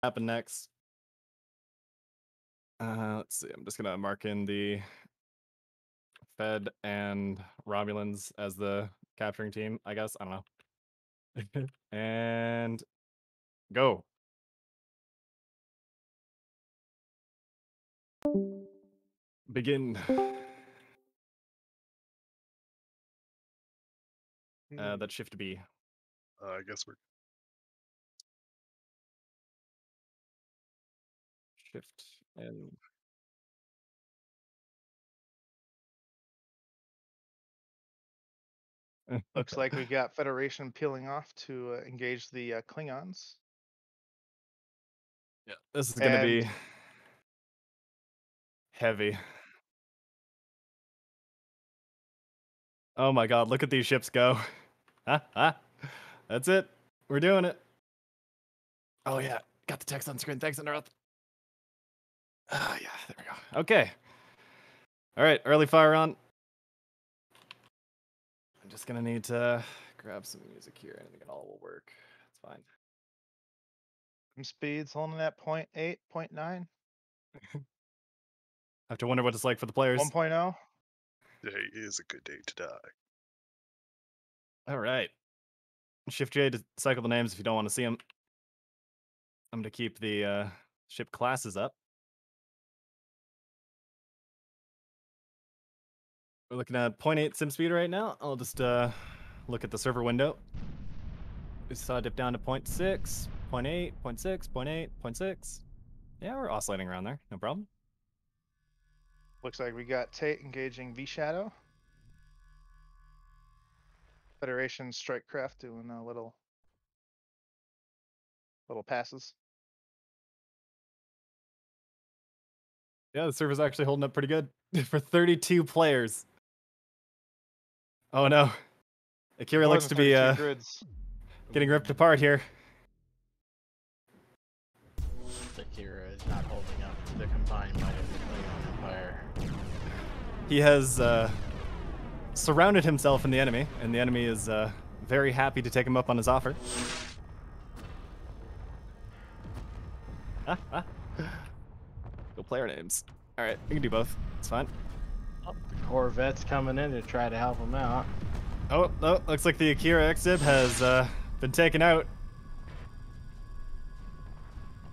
happen next. Let's see. I'm just gonna mark in the Fed and Romulans as the capturing team, I guess. I don't know. And go. Begin. That shift B. I guess we're Shift and Looks like we got Federation peeling off to engage the Klingons. yeah, this is gonna be And- heavy. Oh my god, look at these ships go. That's it. We're doing it. Oh yeah, got the text on screen. Thanks, Underoath. Yeah, there we go. Okay. All right, early fire on. I'm just gonna need to grab some music here. I think it all will work. It's fine. Speeds holding at 0.8, 0.9. I have to wonder what it's like for the players. 1.0. Today is a good day to die. All right. Shift J to cycle the names if you don't want to see them. I'm gonna keep the ship classes up. We're looking at 0.8 sim speed right now. I'll just look at the server window. We saw it dip down to 0.6, 0.8, 0.6, 0.8, 0.6. Yeah, we're oscillating around there. No problem. Looks like we got Tate engaging V Shadow. Federation strike craft doing a little passes. Yeah, the server's actually holding up pretty good for 32 players. Oh no. Akira looks to be getting ripped apart here. Akira is not holding up to the combined might of the Klingon Empire. He has surrounded himself in the enemy, and the enemy is very happy to take him up on his offer. Go player names. All right, we can do both. It's fine. Oh, the Corvette's coming in to try to help him out. Oh, looks like the Akira exib has been taken out.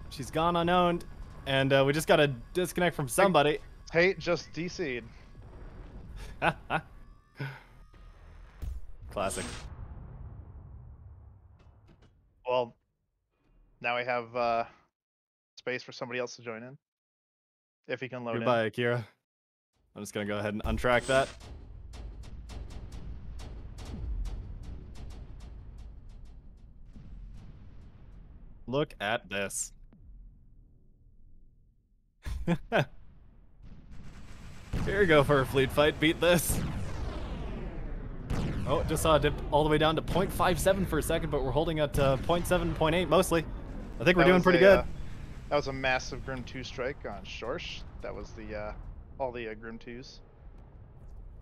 She's gone unowned, and we just got to disconnect from somebody. Tate just DC'd. Classic. Well, now we have space for somebody else to join in. If he can load Goodbye, Akira. I'm just going to go ahead and untrack that. Look at this. Here you go for a fleet fight. Beat this. Oh, just saw a dip all the way down to 0.57 for a second, but we're holding at 0.7, 0.8 mostly. I think we're doing pretty good. That was a massive Grim 2 strike on Shorsh. That was the all the Grim 2s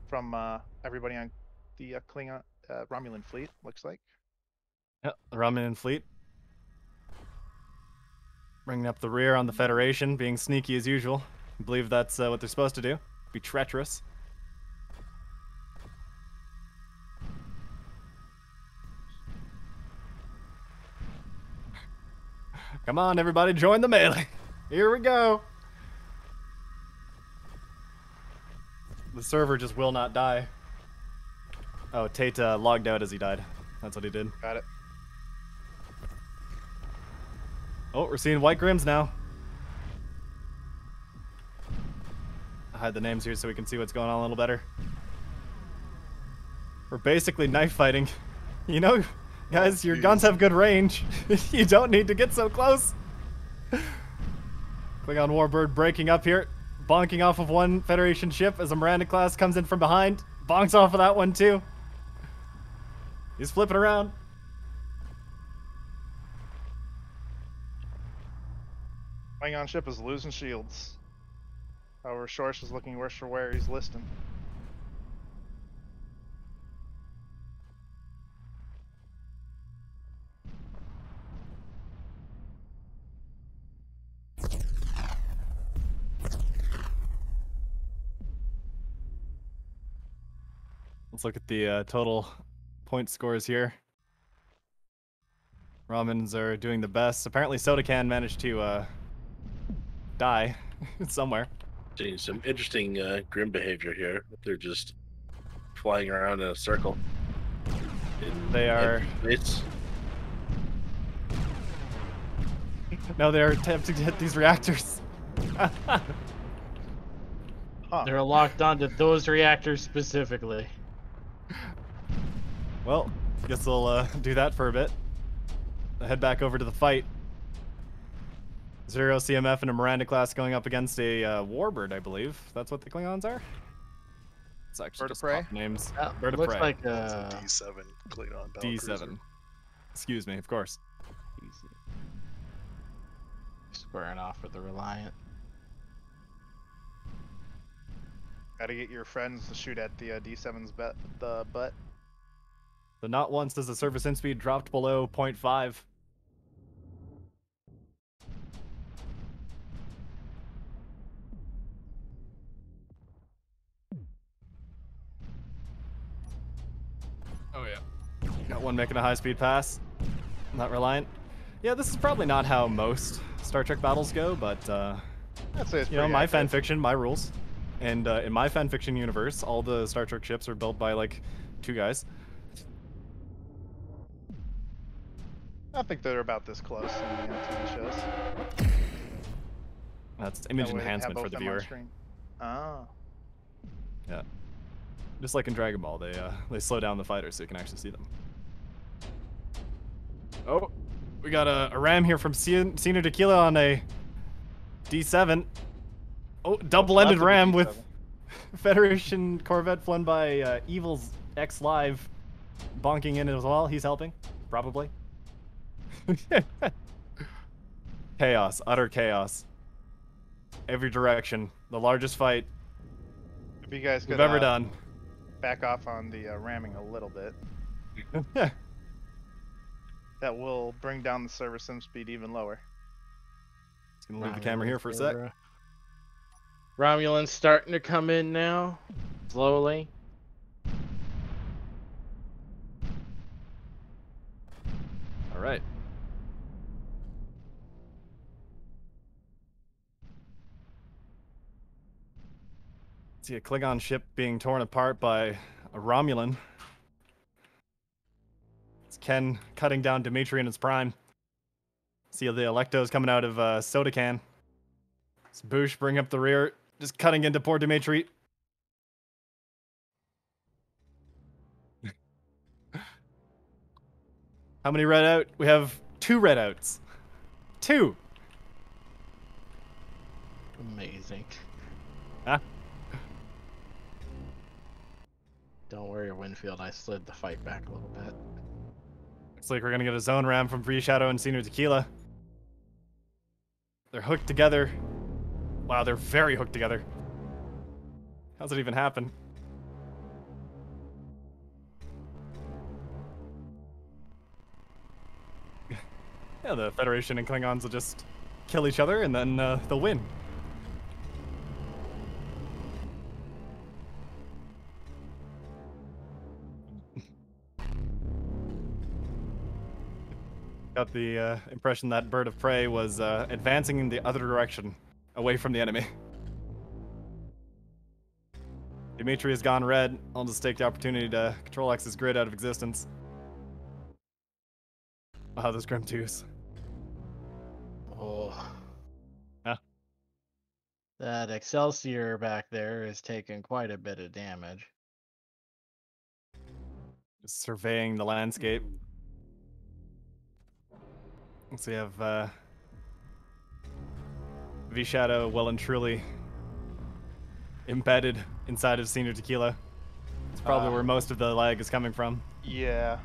from everybody on the Klingon Romulan fleet, looks like. Yep, the Romulan fleet. Bringing up the rear on the Federation, being sneaky as usual. I believe that's what they're supposed to do. Be treacherous. Come on, everybody, join the melee. Here we go. The server just will not die. Oh, Tate logged out as he died. That's what he did. Got it. Oh, we're seeing white grims now. I'll hide the names here so we can see what's going on a little better. We're basically knife fighting. You know, guys, your guns have good range. You don't need to get so close. Klingon Warbird breaking up here. Bonking off of one Federation ship as a Miranda class comes in from behind. Bonks off of that one too. He's flipping around. Klingon ship is losing shields. However, Shorsh is looking worse for wear. He's listing. Let's look at the total point scores here. Ramens are doing the best. Apparently, Soda Can managed to die somewhere. Seeing some interesting grim behavior here. They're just flying around in a circle. They are. It's No, they're attempting to hit these reactors. Huh. They're locked onto those reactors specifically. Well, guess they'll do that for a bit. Head back over to the fight. Zero CMF and a Miranda class going up against a Warbird, I believe. That's what the Klingons are. It's actually Bird of just prey? pop names. That Bird of looks prey. like That's a D7 Klingon battlecruiser. D7. Excuse me, of course. easy. Squaring off with the Reliant. Gotta get your friends to shoot at the D7's butt. The not once does the surface in speed dropped below 0.5. Oh yeah. Got one making a high-speed pass. Not Reliant. Yeah, this is probably not how most Star Trek battles go, but I'd say it's you know, pretty my accurate. fan fiction, my rules. And in my fan fiction universe, all the Star Trek ships are built by like 2 guys. I think they're about this close in the TV shows. That's image That way they have enhancement for both the them on viewer. screen. Oh. Yeah. Just like in Dragon Ball, they slow down the fighters so you can actually see them. Oh, we got a ram here from Senior Tequila on a D7. Oh, double-ended Left of the ram D7. with Federation Corvette flown by Evil's X Live bonking in as well. He's helping, probably. Chaos, utter chaos. Every direction. The largest fight If you guys we've could ever done. back off on the ramming a little bit, that will bring down the service sim speed even lower. Just gonna leave the camera here for a sec. Romulan's starting to come in now, slowly. All right. See a Klingon ship being torn apart by a Romulan. It's Ken cutting down Dimitri in his prime. See the Electos coming out of Soda Can. It's Boosh bring up the rear, just cutting into poor Dimitri. How many red out? We have 2 red outs. 2. Amazing. Huh? Don't worry, Winfield. I slid the fight back a little bit. Looks like we're gonna get a zone ram from Free Shadow and Senior Tequila. They're hooked together. Wow, they're very hooked together. How's it even happen? Yeah, the Federation and Klingons will just kill each other and then they'll win. Got the impression that Bird of Prey was advancing in the other direction, away from the enemy. Dimitri has gone red. I'll just take the opportunity to control X's grid out of existence. Wow, those Grim 2s. Oh. Yeah. That Excelsior back there is taking quite a bit of damage. Just surveying the landscape. So we have V-Shadow well and truly embedded inside of Senior Tequila. It's probably where most of the lag is coming from. Yeah.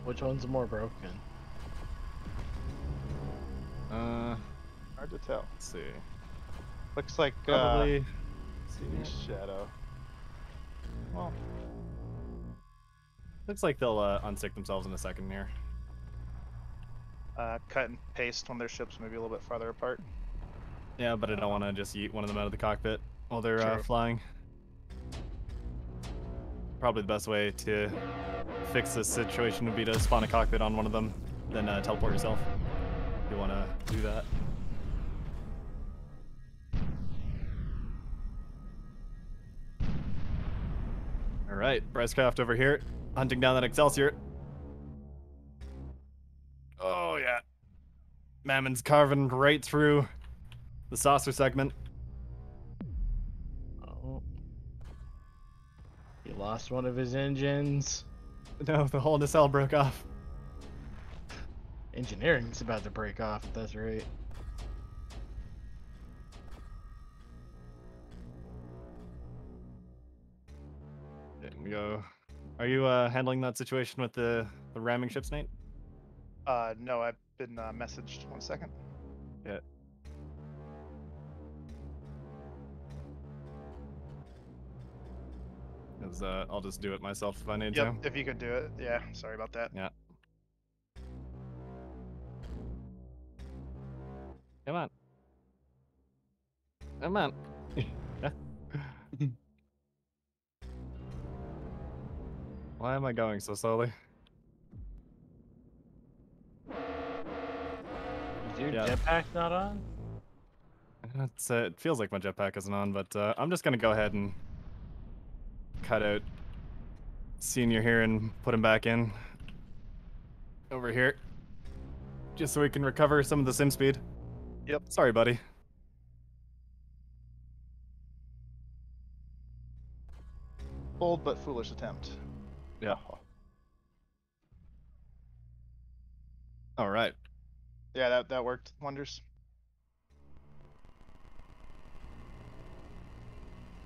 Which one's more broken? Hard to tell. Let's see. Looks like Probably Shadow. Well, looks like they'll unstick themselves in a second here. cut and paste when their ships maybe a little bit farther apart. Yeah, but I don't want to just yeet one of them out of the cockpit while they're True. flying. probably the best way to fix this situation would be to spawn a cockpit on one of them, then teleport yourself. If you want to do that. All right, Bricecraft over here, hunting down that Excelsior. Oh yeah, Mammon's carving right through the saucer segment. Oh. He lost one of his engines. No, the whole nacelle broke off. Engineering's about to break off, if that's right. There we go. Are you handling that situation with the ramming ships, Nate? No, I've been messaged. 1 second. Yeah. I'll just do it myself if I need Yep, to. if you could do it. Yeah, sorry about that. Yeah. Come on. Come on. Why am I going so slowly? Is your Yeah. jetpack not on? It feels like my jetpack isn't on, but I'm just gonna go ahead and cut out Senior here and put him back in over here, just so we can recover some of the sim speed. Yep. Sorry, buddy. Bold but foolish attempt. Yeah. All right. Yeah, that worked wonders.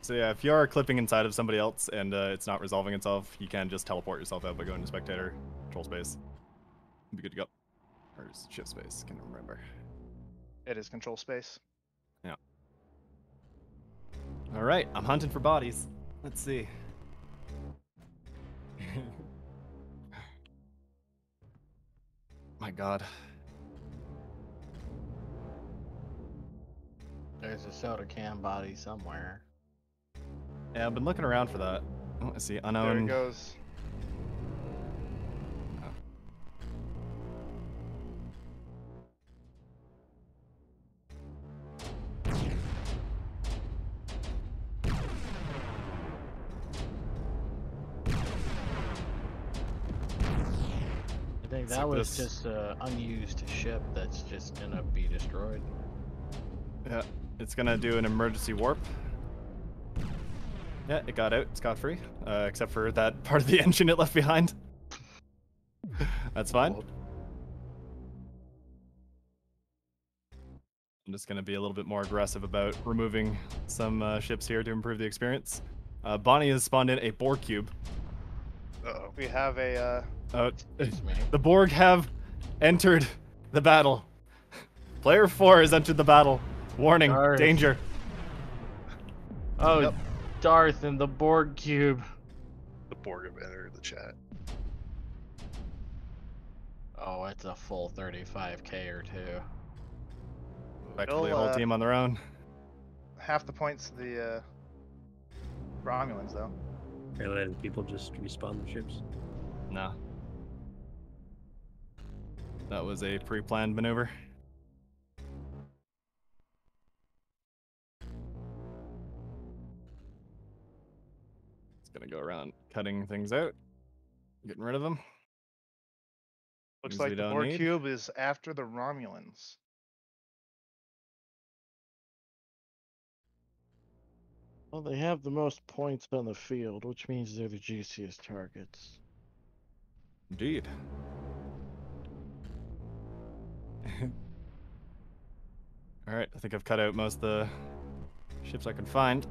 So yeah, if you are clipping inside of somebody else and it's not resolving itself, you can just teleport yourself out by going to spectator, control space. Be good to go. Or shift space, can't remember. It is control space. Yeah. All right, I'm hunting for bodies. Let's see. My God. There's a soda can body somewhere. Yeah, I've been looking around for that. Oh, I see There unowned. it goes. I think It's that like was this. just an unused ship that's just gonna be destroyed. Yeah, it's gonna do an emergency warp. Yeah, it got out scot-free, except for that part of the engine it left behind. That's fine. I'm just gonna be a little bit more aggressive about removing some ships here to improve the experience. Bonnie has spawned in a Borg cube. Uh-oh. We have a Excuse me. The Borg have entered the battle. Player 4 has entered the battle. Warning, Darth. danger. Oh, Yep. Darth and the Borg cube. The Borg have entered the chat. Oh, it's a full 35k or two. Effectively a Still, whole team on their own. half the points of the Romulans, though. Are letting people just respawn the ships? Nah. That was a pre-planned maneuver. It's gonna go around cutting things out, getting rid of them. Looks Things like we the don't Borg need. cube is after the Romulans. Well, they have the most points on the field, which means they're the juiciest targets. Indeed. Alright, I think I've cut out most of the ships I can find.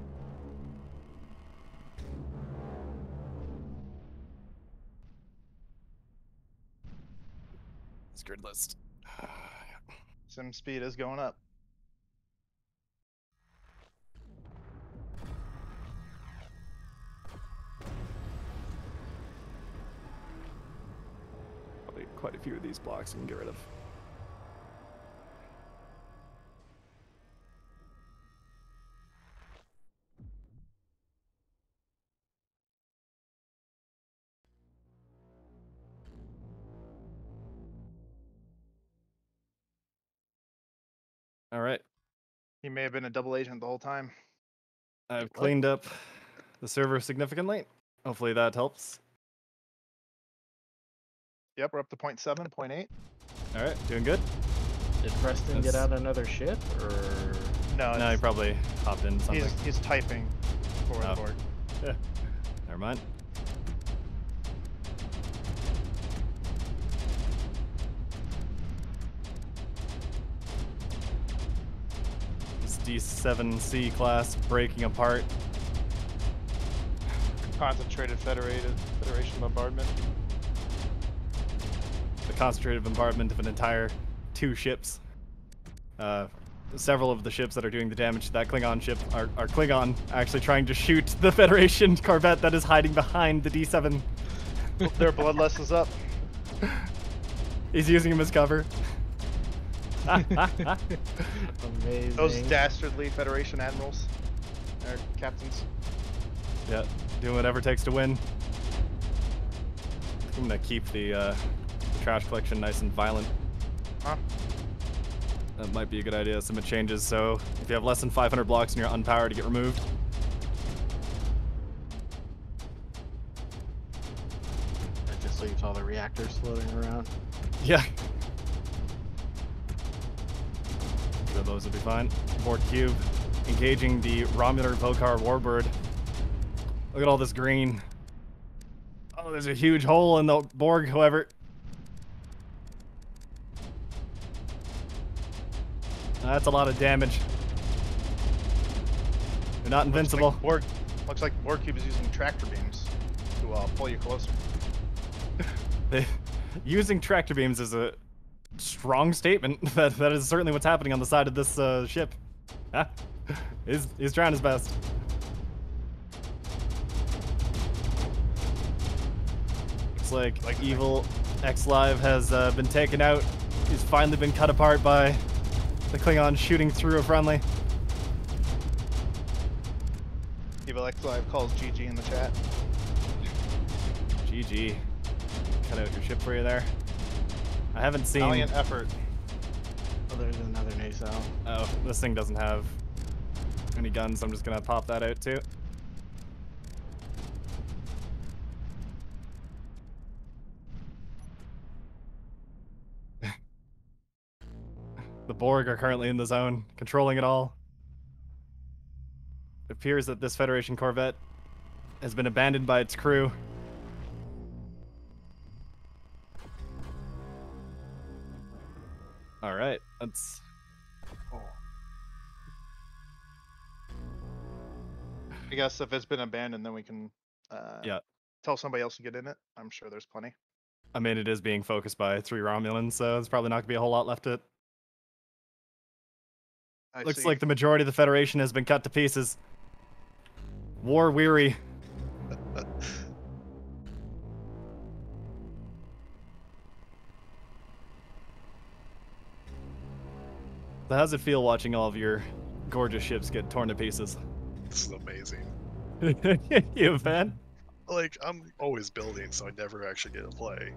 It's grid list. Sim speed is going up. Probably quite a few of these blocks we can get rid of. All right. He may have been a double agent the whole time. I've What? cleaned up the server significantly. Hopefully that helps. Yep, we're up to 0.7, 0.8. All right, doing good. Did Preston get That's- out another ship, or No, No, he it's, probably hopped in something. he's typing for the Oh. board. Never mind. This D7C class breaking apart. Concentrated Federation bombardment. The concentrated bombardment of an entire 2 ships. Several of the ships that are doing the damage to that Klingon ship are Klingon actually trying to shoot the Federation corvette that is hiding behind the D7. Their bloodlust is up. He's using him as cover. amazing? Those dastardly Federation admirals, or captains. Yeah, doing whatever it takes to win. I'm gonna keep the trash collection nice and violent. Huh? That might be a good idea. Some changes. So if you have less than 500 blocks and you're unpowered, to get removed. That just leaves all the reactors floating around. Yeah. So those will be fine. Borg cube engaging the Romular Vokar Warbird. Look at all this green. Oh, there's a huge hole in the Borg, however. That's a lot of damage. You're not invincible. Looks like Borg Cube is using tractor beams to pull you closer. Using tractor beams is a strong statement. That is certainly what's happening on the side of this ship. Ah, he's trying his best. Looks like evil X-Live has been taken out. He's finally been cut apart by the Klingon shooting through a friendly. Evil X Live calls GG in the chat. GG. Cut out your ship for you there. I haven't seen... Valiant effort. Oh, there's another nacelle. Oh, this thing doesn't have any guns. I'm just gonna pop that out too. The Borg are currently in the zone, controlling it all. It appears that this Federation corvette has been abandoned by its crew. All right, that's... I guess if it's been abandoned, then we can Yeah. tell somebody else to get in it. I'm sure there's plenty. I mean, it is being focused by 3 Romulans, so there's probably not gonna be a whole lot left to it. I Looks see. like the majority of the Federation has been cut to pieces. War weary. So how's it feel watching all of your gorgeous ships get torn to pieces? This is amazing. You a fan? Like, I'm always building, so I never actually get to play.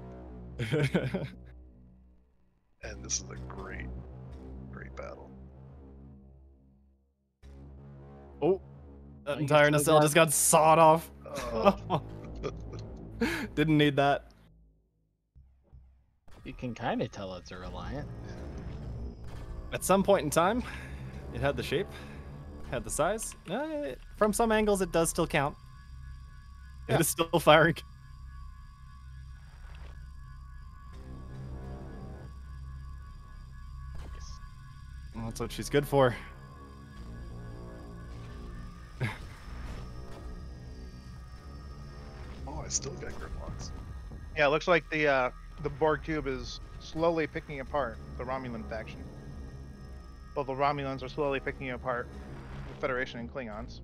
And this is a great, great battle. Oh, that you entire still nacelle got- just got sawed off. Oh, Didn't need that. You can kind of tell it's a Reliant. At some point in time, it had the shape, had the size. From some angles, it does still count. Yeah. It is still firing. Well, that's what she's good for. oh, I still got grimlocks. Yeah, it looks like the Borg cube is slowly picking apart the Romulan faction. Well, the Romulans are slowly picking apart the Federation and Klingons.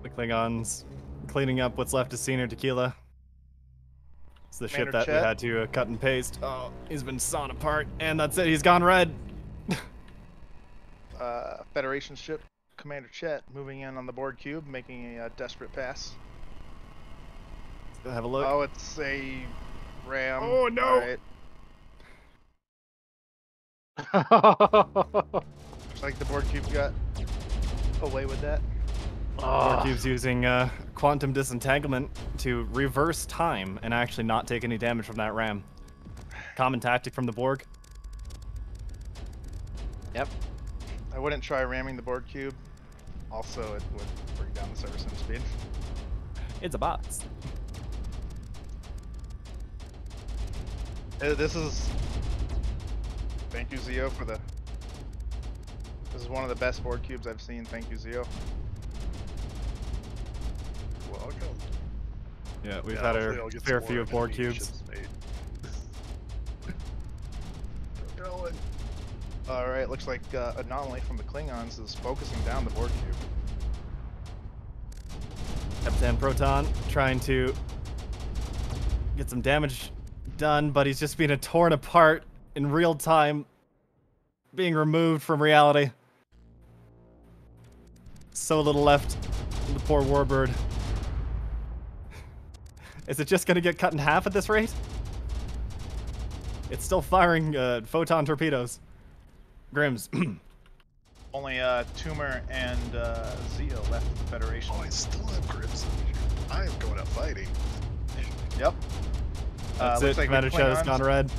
The Klingons cleaning up what's left of Senior Tequila. It's the ship Commander that we Chet. had to cut and paste. Oh, he's been sawn apart, and that's it. He's gone red. Federation ship Commander Chet moving in on the Borg cube, making a desperate pass. Let's have a look. Oh, it's a ram. Oh, no. Alright. Looks Like the board cube got away with that. Board Cube's using quantum disentanglement to reverse time and actually not take any damage from that ram. Common tactic from the Borg. Yep. I wouldn't try ramming the board cube. Also, it would bring down the server sim speed. It's a box. This is. Thank you, Zio, for the. This is one of the best board cubes I've seen. Thank you, Zio. Welcome. Yeah, we've Yeah, had hopefully our I'll get fair some few more of board enemy cubes. ships made. Keep going. Alright, looks like anomaly from the Klingons is focusing down the board cube. Captain Proton trying to get some damage done, but he's just being torn apart in real time, being removed from reality. So little left. The poor warbird. Is it just gonna get cut in half at this rate? It's still firing photon torpedoes. Grims. Only Tumor and Zio left the Federation. Oh, I still have grips. I am going out fighting. Yep. That's looks it. like Commander with Shadow's gone red.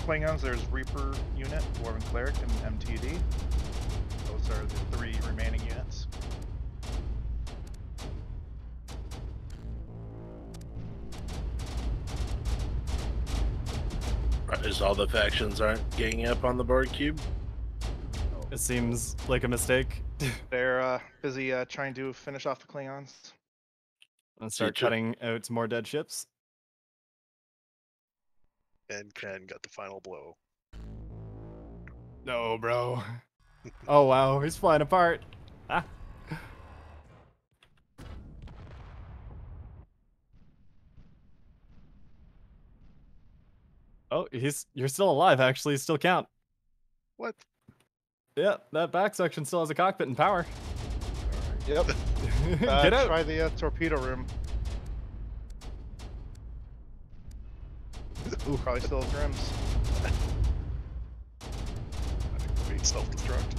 Klingons, there's Reaper unit, Dwarven Cleric, and MTD. Those are the 3 remaining units. Is all the factions aren't ganging up on the board cube? It seems like a mistake. They're busy trying to finish off the Klingons. And start Future. cutting out some more dead ships. And Ken got the final blow. No, bro. Oh wow, he's flying apart. Ah. Oh, you're still alive. Actually, still count. What? Yeah, that back section still has a cockpit and power. Yep. Get out. Try the torpedo room. Ooh, probably still has rims. I think we're being self-destruct.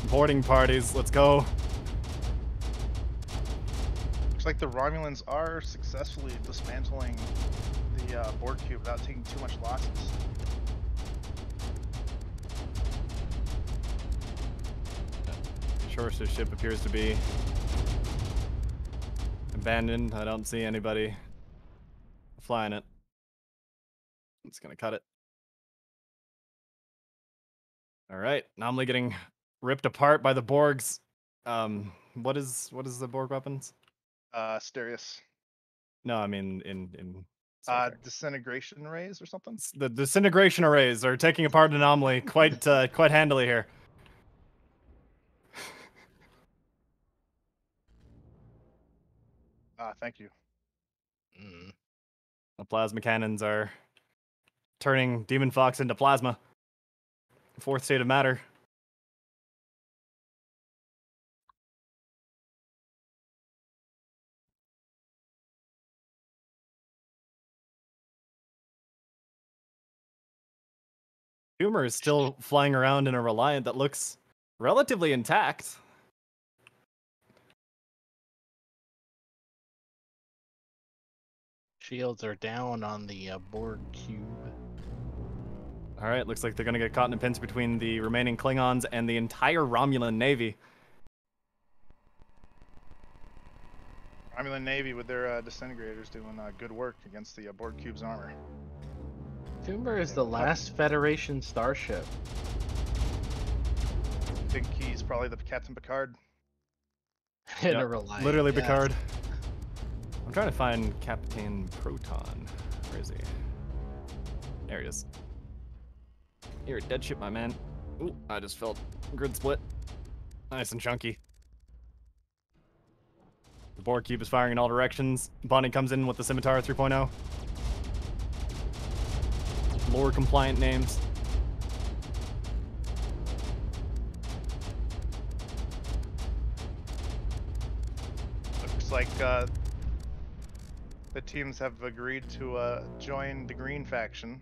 Boarding parties. Let's go. Looks like the Romulans are successfully dismantling the board cube without taking too much losses. Shor's ship appears to be abandoned. I don't see anybody flying it. I'm just gonna cut it. All right, anomaly getting ripped apart by the Borgs. What is the Borg weapons? Asterius. No, I mean in Star Trek. Disintegration rays or something? The disintegration arrays are taking apart anomaly quite quite handily here. Thank you. The plasma cannons are turning Demon Fox into plasma. Fourth state of matter. Humor is still flying around in a Reliant that looks relatively intact. Shields are down on the board cube. All right, looks like they're going to get caught in a pinch between the remaining Klingons and the entire Romulan Navy. Romulan Navy with their disintegrators doing good work against the board cube's armor. Tumor is the last Federation starship. I think he's probably the Captain Picard. In Yep, a Reliant. literally yes. Picard. I'm trying to find Captain Proton. Where is he? There he is. You're a dead ship, my man. Ooh, I just felt grid split. Nice and chunky. The Borg cube is firing in all directions. Bonnie comes in with the Scimitar 3.0. Lore compliant names. Looks like the teams have agreed to join the Green faction.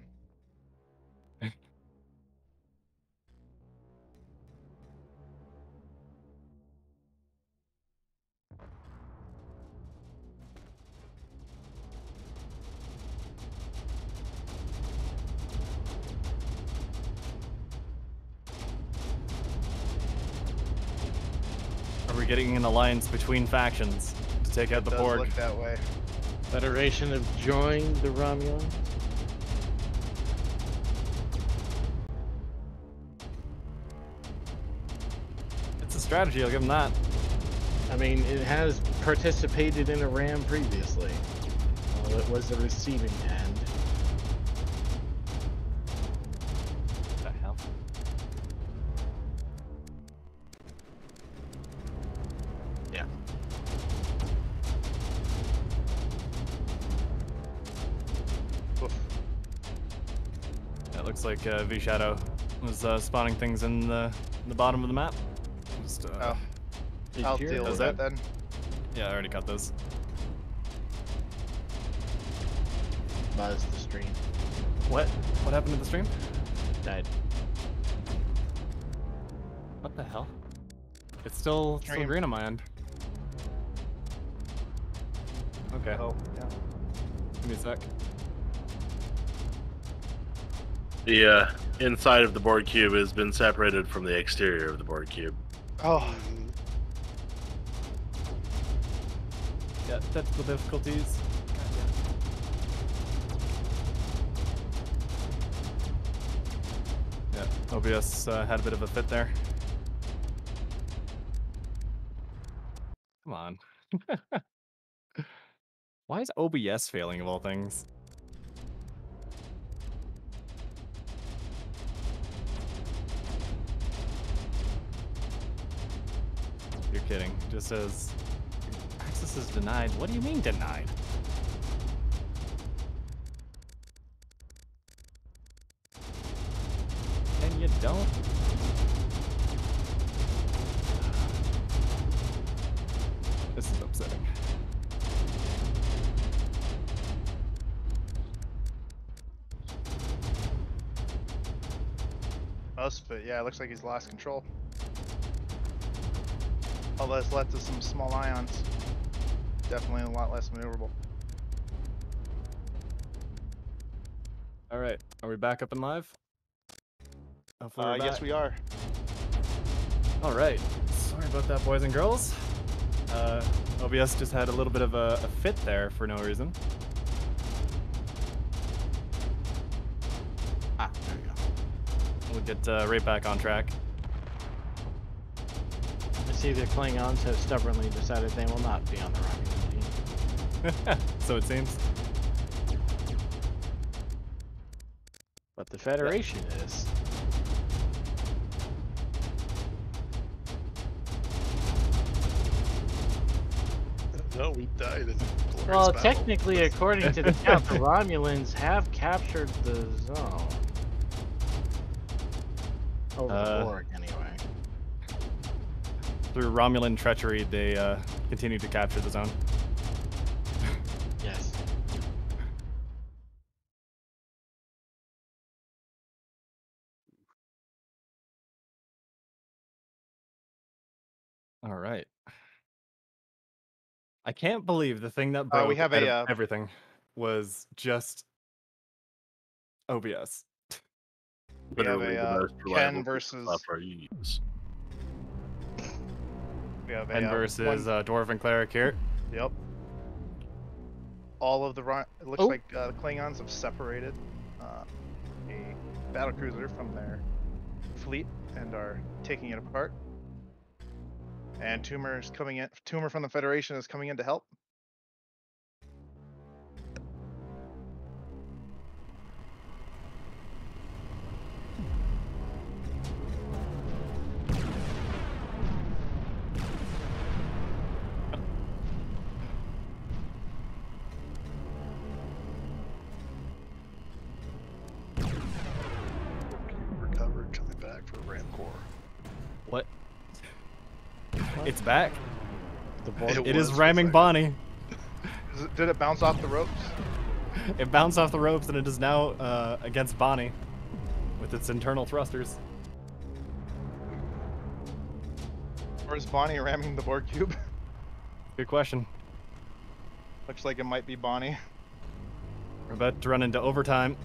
we're getting an alliance between factions to take out the Does Borg. look that way. Federation have joined the Romulans. It's a strategy, I'll give them that. I mean, it has participated in a ram previously. Well, it was the receiving end. What the hell? Yeah. Oof. Yeah, it looks like V Shadow was spawning things in the bottom of the map. Just, Oh, Did I'll you- deal with Does that that- then. Yeah, I already cut those. Buzz the stream. What? What happened to the stream? Died. What the hell? It's still Stream. green on my end. Okay, Oh, yeah. give me a sec. The inside of the board cube has been separated from the exterior of the board cube. Oh, Yeah, technical difficulties. Yeah, OBS had a bit of a fit there. Come on. Why is OBS failing of all things? You're kidding. Just says access is denied. What do you mean denied? And you don't? This is upsetting. most of it. Yeah, it looks like he's lost control. Although it's led to some small ions. Definitely a lot less maneuverable. All right, are we back up and live? Hopefully we're Yes, back. we are. All right, sorry about that, boys and girls. OBS just had a little bit of a fit there for no reason. Ah, there we go. We'll get right back on track. I see the Klingons have stubbornly decided they will not be on the Romulan team. So it seems. But the Federation is. No, we died in a glorious Well, battle. technically, according to the count, the Romulans have captured the zone. Over the Borg, anyway. Through Romulan treachery, they continue to capture the zone. Yes. All right. I can't believe the thing that broke we have out a, of everything was just OBS. We have Literally a, the most Ken reliable versus- software you use. We have And a versus Dwarven Cleric here. Yep. All of the it looks Oh. like the Klingons have separated a battlecruiser from their fleet and are taking it apart. And Tumor is coming in. Tumor from the Federation is coming in to help. Recovered, coming back for Ram Core. What? It's back. The Borg. It was is for a ramming second. Bonnie. Did it bounce off the ropes? It bounced off the ropes and it is now against Bonnie with its internal thrusters. Or is Bonnie ramming the Borg cube? Good question. Looks like it might be Bonnie. We're about to run into overtime.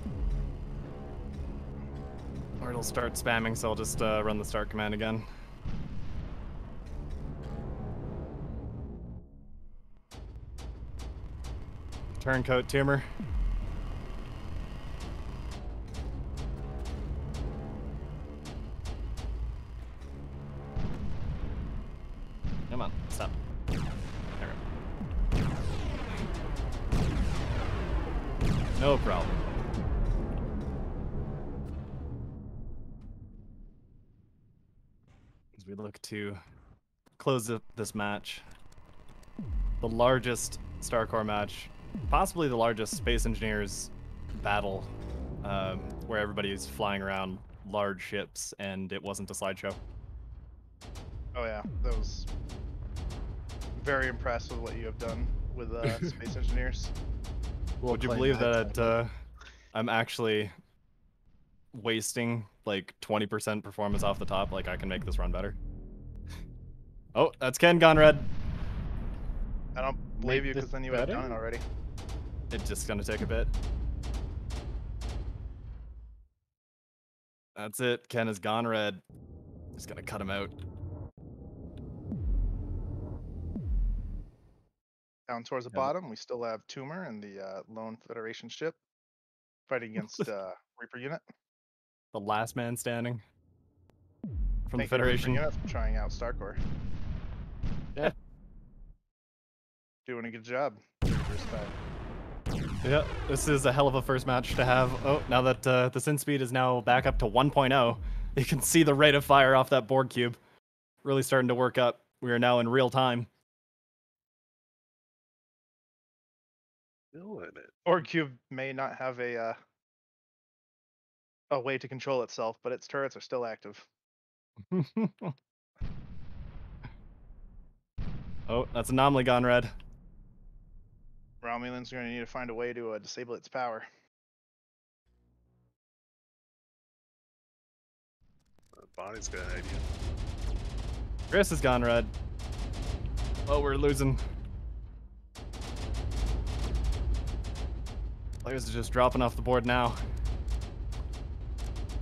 Or it'll start spamming, so I'll just run the start command again. Turncoat tumor. Come on, stop. There we go. No problem. As we look to close this match, the largest Starcore match, possibly the largest Space Engineers battle, where everybody is flying around large ships and it wasn't a slideshow. Oh yeah, that was very impressed with what you have done with Space Engineers. Would you claim believe that that I'm actually wasting like 20% performance off the top? Like I can make this run better. Oh, that's Ken gone red. I don't believe Make you this because then you would have better? done it already. It's just gonna take a bit. That's it. Ken is gone red. Just gonna cut him out. Down towards the Yeah. bottom, we still have Tumor and the lone Federation ship fighting against Reaper unit. The last man standing from Thank the you to Reaper Federation. unit for trying out Starcore. Yeah. Doing a good job. for your first time. Yeah, this is a hell of a first match to have. Oh, now that the sync speed is now back up to 1.0, you can see the rate of fire off that Borg cube really starting to work up. We are now in real time. Feeling it. Org Cube may not have a way to control itself, but its turrets are still active. Oh, that's Anomaly gone red. Romulans are going to need to find a way to disable its power. Bonnie's got an idea. Chris has gone red. Oh, we're losing. Players are just dropping off the board now.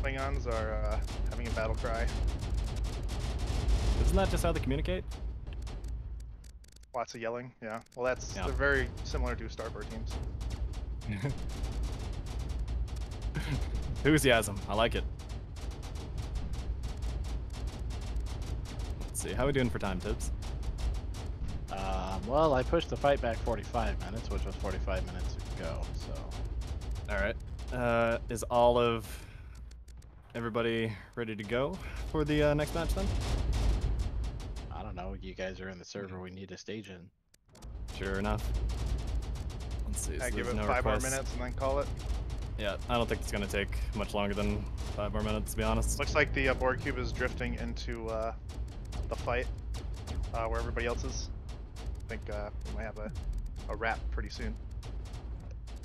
Klingons are having a battle cry. Isn't that just how they communicate? Lots of yelling. Yeah. Well, that's Yeah. they're very similar to Starcore teams. Enthusiasm. I like it. Let's see. How are we doing for time, Tibbs? Well, I pushed the fight back 45 minutes, which was 45 minutes ago. So All right. Is all of everybody ready to go for the next match then? I don't know. You guys are in the server. We need a stage in. Sure enough. Let's see. I so give there's it no 5 more requests. minutes and then call it. Yeah, I don't think it's gonna take much longer than 5 more minutes, to be honest. Looks like the Borg cube is drifting into the fight where everybody else is. I think we might have a wrap pretty soon.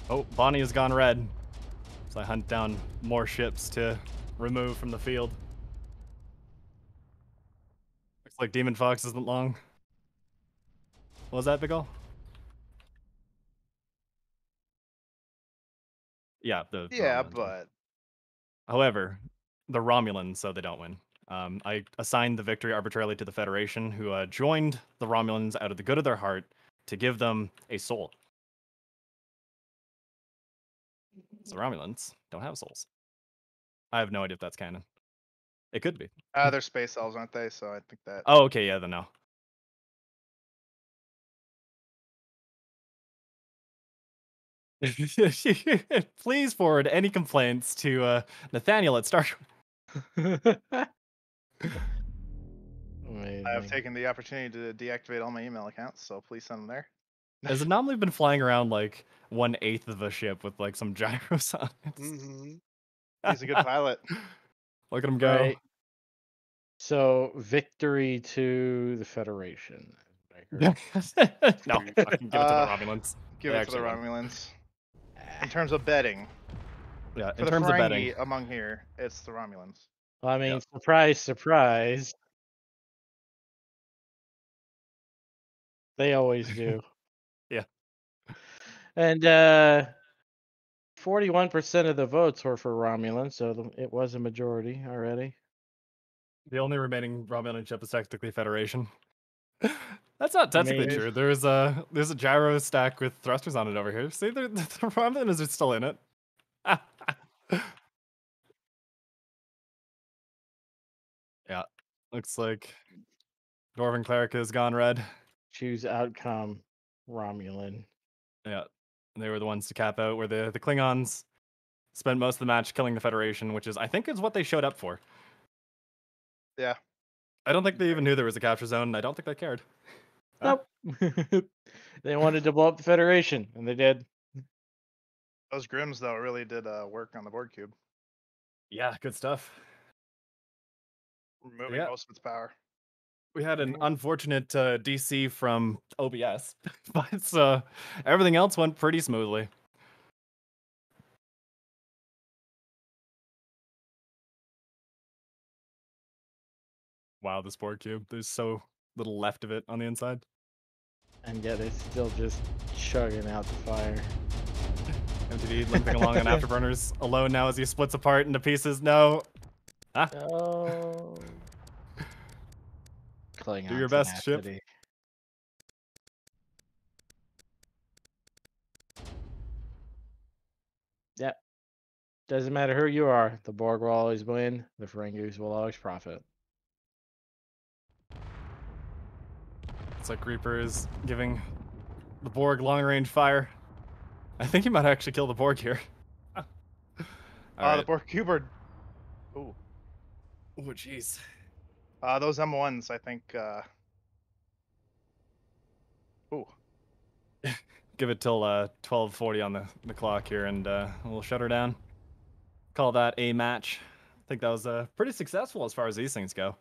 Oh, Bonnie has gone red. So I hunt down more ships to remove from the field. Looks like Demon Fox isn't long. What was that, Big Ol? Yeah, the Yeah, Romulans. but However, the Romulans, so they don't win. I assigned the victory arbitrarily to the Federation, who joined the Romulans out of the good of their heart to give them a soul. So Romulans don't have souls. I have no idea if that's canon. It could be. they're space elves, aren't they? So I think that. Oh, okay, yeah, then no. Please forward any complaints to Nathaniel at Startrek. I have taken the opportunity to deactivate all my email accounts, so please send them there. Has Anomaly been flying around like 1/8 of a ship with like some gyros on it? Mm-hmm. He's a good pilot. Look at him go. Right. So victory to the Federation. I heard. No, fucking give it to the Romulans. Give They it to the actually won. Romulans. In terms of betting, Yeah, for in the terms of Ferengi betting. among here, it's the Romulans. Well, I mean, Yep. surprise, surprise. They always do. Yeah. And 41% of the votes were for Romulan, so it was a majority already. The only remaining Romulan ship is technically Federation. That's not I technically mean- true. There's a gyro stack with thrusters on it over here. See, the Romulans are still in it. Yeah, looks like Dwarven Cleric has gone red. Choose outcome, Romulan. Yeah, they were the ones to cap out, where the Klingons spent most of the match killing the Federation, which is, I think, is what they showed up for. Yeah. I don't think they even knew there was a capture zone, and I don't think they cared. Nope. They wanted to blow up the Federation, and they did. Those Grims though really did work on the board cube, Yeah, good stuff. removing Yeah. most of its power. We had an unfortunate DC from OBS, but everything else went pretty smoothly. Wow, this board cube. There's so little left of it on the inside. And yet it's still just chugging out the fire. MTD limping along on Afterburners alone now as he splits apart into pieces. No. Oh. Klingon Do your best, ship. tenacity. Yep. Doesn't matter who you are, the Borg will always win, the Ferengus will always profit. It's like Reaper is giving the Borg long-range fire. I think he might actually kill the Borg here. All The right. board cube are. Ooh. Oh, jeez. Those M1s, I think. Ooh. Give it till 12:40 on the clock here, and we'll shut her down. Call that a match. I think that was pretty successful as far as these things go.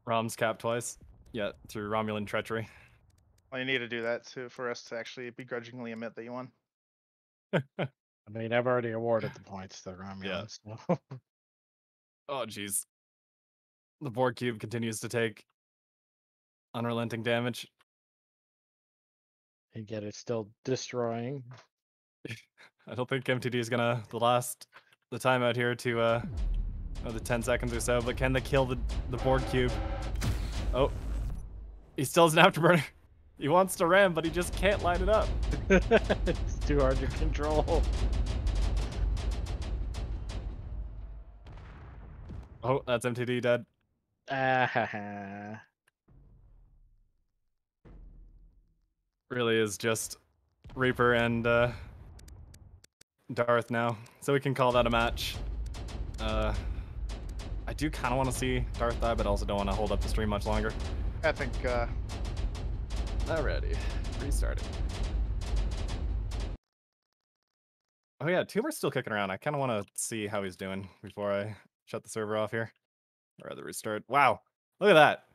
Rom's capped twice. Yeah, through Romulan treachery. Well, you need to do that for us to actually begrudgingly admit that you won. I mean, I've already awarded the points to the Romulans. So. Oh, jeez. The Borg cube continues to take unrelenting damage. And yet it's still destroying. I don't think MTD is gonna the time out here to another 10 seconds or so, but can they kill the Borg cube? Oh, he still has an afterburner. He wants to ram, but he just can't line it up. It's too hard to control. Oh, that's MTD dead. Ah, Really is just Reaper and Darth now, so we can call that a match. I do kind of want to see Darth die, but also don't want to hold up the stream much longer. I think. Alrighty, restarting. Oh yeah, Tumor's still kicking around. I kind of want to see how he's doing before I shut the server off here. Or rather restart. Wow, look at that.